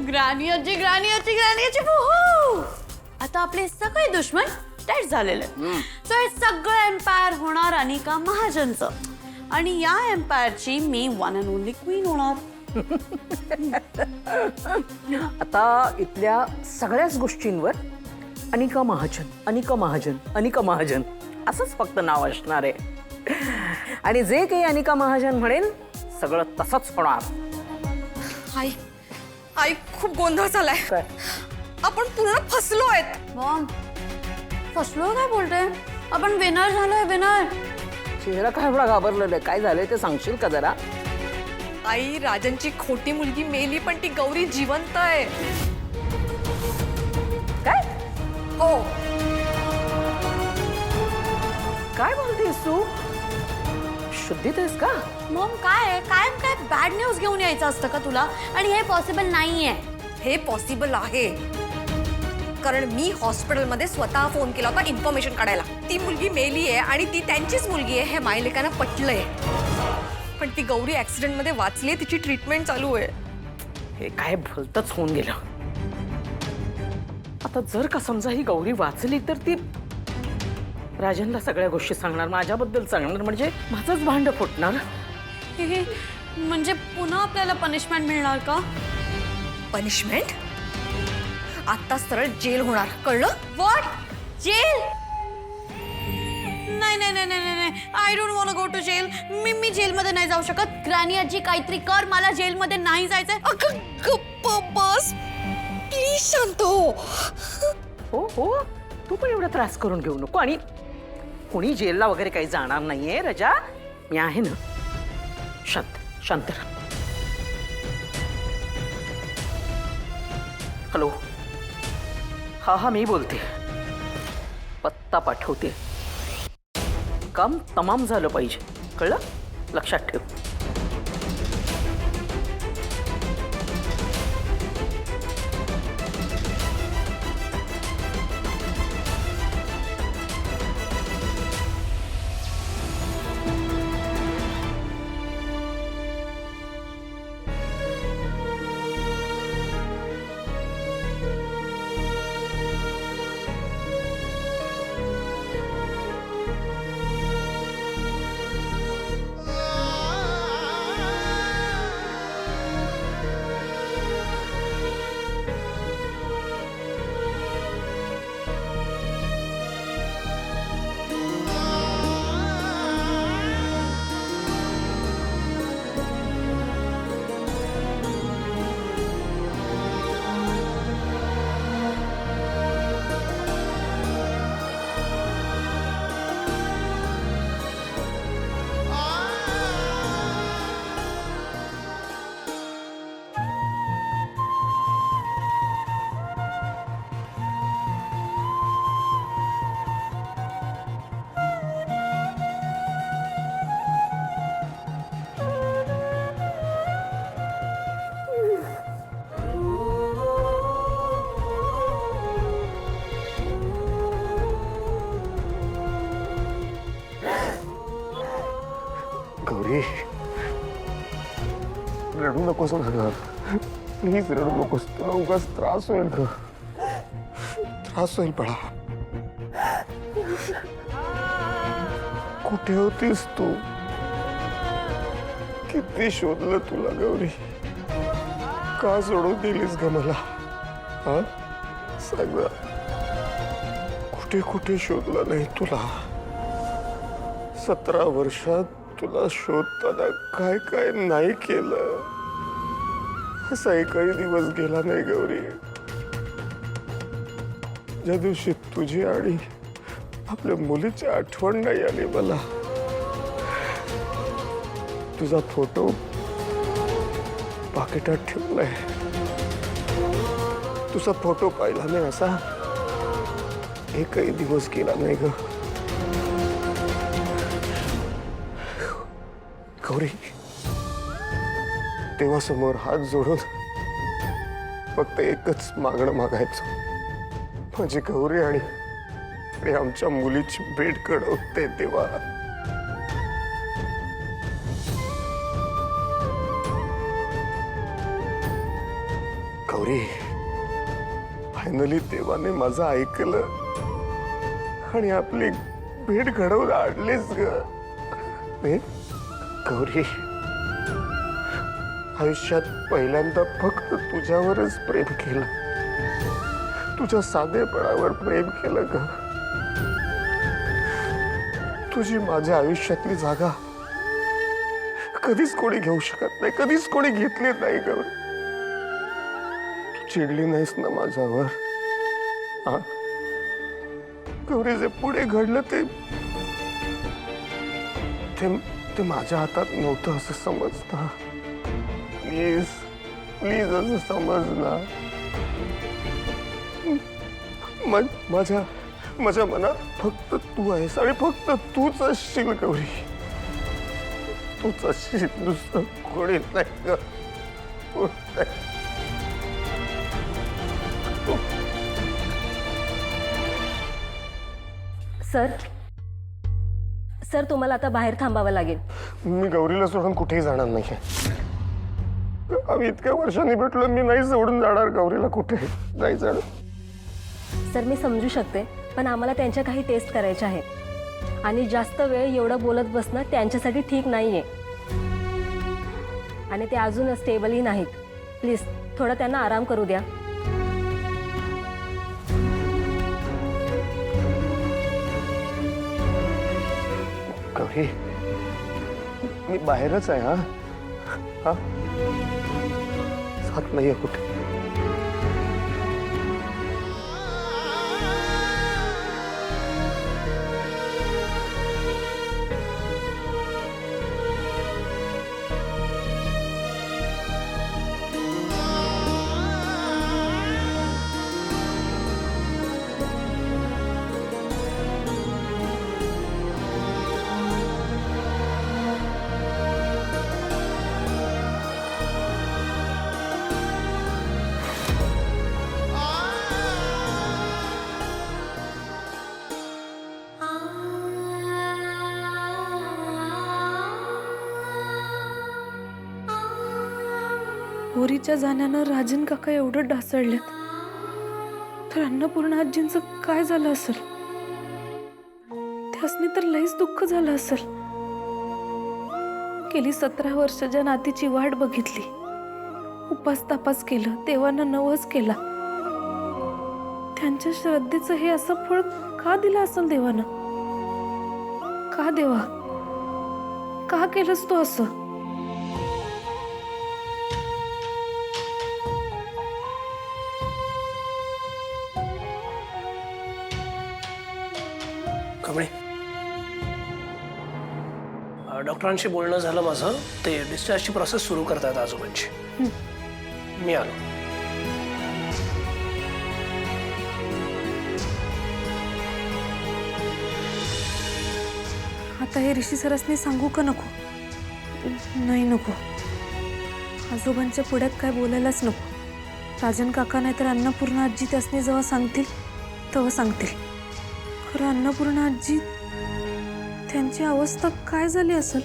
Granny आजी granny आजी granny आजी वूहू! आता आपले सगळे दुश्मन डेड झालेले सो हे सगळं एम्पायर होणार अनिका महाजनचं आणि या एम्पायरची मी वन अँड ओनली क्वीन होणार. आता इथल्या सगळ्याच गोष्टींवर अनिका महाजन अनिका महाजन अनिका महाजन असंच फक्त नाव असणार आहे आणि जे काही अनिका महाजन म्हणेल सगळं तसंच होणार. आई आई खूप गोंधळ झालाय. काय आपण पूर्ण फसलोय. मॉम फसलो काय बोलते आपण विनर झालोय विनर. चेहरा काय एवढा घाबरलेला आहे काय झालंय ते सांगशील का जरा. आई राजनची खोटी मुलगी मेली पण ती गौरी जिवंत आहे. काय हो काय बोलतेस तू शुद्धीत आहेस का. मॉम काय कायम काय बॅड न्यूज घेऊन यायचं असतं का तुला आणि हे पॉसिबल नाहीये. हे पॉसिबल आहे कारण मी हॉस्पिटलमध्ये स्वतः फोन केला होता इन्फॉर्मेशन काढायला. ती मुलगी मेली आहे आणि ती त्यांचीच मुलगी आहे हे मायलेकांना पटलंय. पण ती गौरी ऍक्सिडेंटमध्ये वाचली तिची ट्रीटमेंट चालू आहे. हे काय भलतच होऊन गेलं. आता जर का समजा ही गौरी वाचली तर ती राजनला सगळ्या गोष्टी सांगणार माझ्याबद्दल सांगणार म्हणजे माझंच भांड फुटणार. हे म्हणजे पुन्हा आपल्याला पनिशमेंट मिळणार का. पनिशमेंट आता सरळ जेल होणार कळलं. What jail. नाही नाही नाही नाही नाही I don't want go to jail. मी जेलमध्ये नाही जाऊ शकत. ग्रॅनी आजी काहीतरी कर मला जेलमध्ये नाही जायचंय. अगं गप्प बस प्लीज शांत हो. हो हो तू पण एवढा त्रास करून घेऊ नको आणि कोणी जेलला वगैरे काही जाणार नाहीये रजा. मी आहे ना. शांत शांत राहा. हॅलो हा हा मी बोलते. पत्ता पाठवते. काम तमाम झालं पाहिजे कळलं लक्षात ठेव. गौरी रडू नकोस ना. प्लीज रडू नकोस. तुला उगाच त्रास होईल ग. त्रास होईल बाळा. कुठे होतीस तू. किती शोधलं तुला गौरी. का सोडून गेलीस ग मला. हा सांग ना. कुठे कुठे शोधलं नाही तुला. 17 वर्षात तुला शोधताना काय काय नाही केलं. असा एकही दिवस गेला नाही गौरी ज्या दिवशी तुझी आणि आपल्या मुलीची आठवण नाही आली मला. तुझा फोटो पाकिटात ठेवलाय. तुझा फोटो पाहिला नाही असा एकही दिवस गेला नाही ग गौरी. देवासमोर हात जोडून फक्त एकच मागणं मागायचं. माझी गौरी आणि आमच्या मुलीची भेट घडवते देवा. गौरी, फायनली देवाने माझं ऐकलं आणि आपली भेट घडवून आणलीच ग. गौरी, आयुष्यात पहिल्यांदा फक्त तुझ्यावरच प्रेम केलं, तुझ्या साधेपणावर प्रेम केलं ग. तुझी माझ्या आयुष्यातली जागा कधीच कोणी घेऊ शकत नाही, कधीच कोणी घेतली नाही ग. तू चिडली नाहीस ना माझ्यावर? हा गौरी, जे पुढे घडलं ते ते माझ्या हातात नव्हतं असं समज ना. प्लीज प्लीज असं समज ना. माझ्या मनात फक्त तू आहेस आणि फक्त तूच असशील गौरी. तूच असशील, दुसरं कोणी नाही ग. कोणी नाही. सर तुम्हाला आता बाहेर थांबावं लागेल. मी गौरीला सोडून कुठेही जाणार नाहीये. आम्ही इतक्या वर्षांनी भेटलो, मी नाही सोडून जाणार गौरीला, कुठे नाही जाणार. सर मी समजू शकते, पण आम्हाला त्यांच्या काही टेस्ट करायच्या आहेत आणि जास्त वेळ एवढं बोलत बसणं त्यांच्यासाठी ठीक नाहीये आणि ते अजून स्टेबलही नाहीत. प्लीज थोडा त्यांना आराम करू द्या. गौरी, मी बाहेरच आहे. हा हा जात नाहीये कुठे. पोरीच्या जाण्यानं राजन काका एवढं ढासळल्यात, तर अन्नपूर्णा आजींचं काय झालं असेल? त्यासनी तर लईच दुःख झालं असेल. गेली 17 वर्ष ज्या नातीची वाट बघितली, उपास तापास केलं, देवानं नवस केला, त्यांच्या श्रद्धेचं हे असं फळ का दिलं असेल देवानं? का देवा, का केलंस तू असं? कमळे, डॉक्टरांशी बोलणं झालं माझं. ते डिस्चार्जची प्रोसेस सुरू करतात आजोबांची. मी आलो. आता हे ऋषी सरसने सांगू का नको? नाही नको. आजोबांच्या पुढ्यात काय बोलायलाच नको. राजन काका नाही तर अन्नपूर्णा आजी त्यासने जेव्हा सांगतील तेव्हा सांगतील. खरं अन्नपूर्णा आजी, त्यांची अवस्था काय झाली असेल?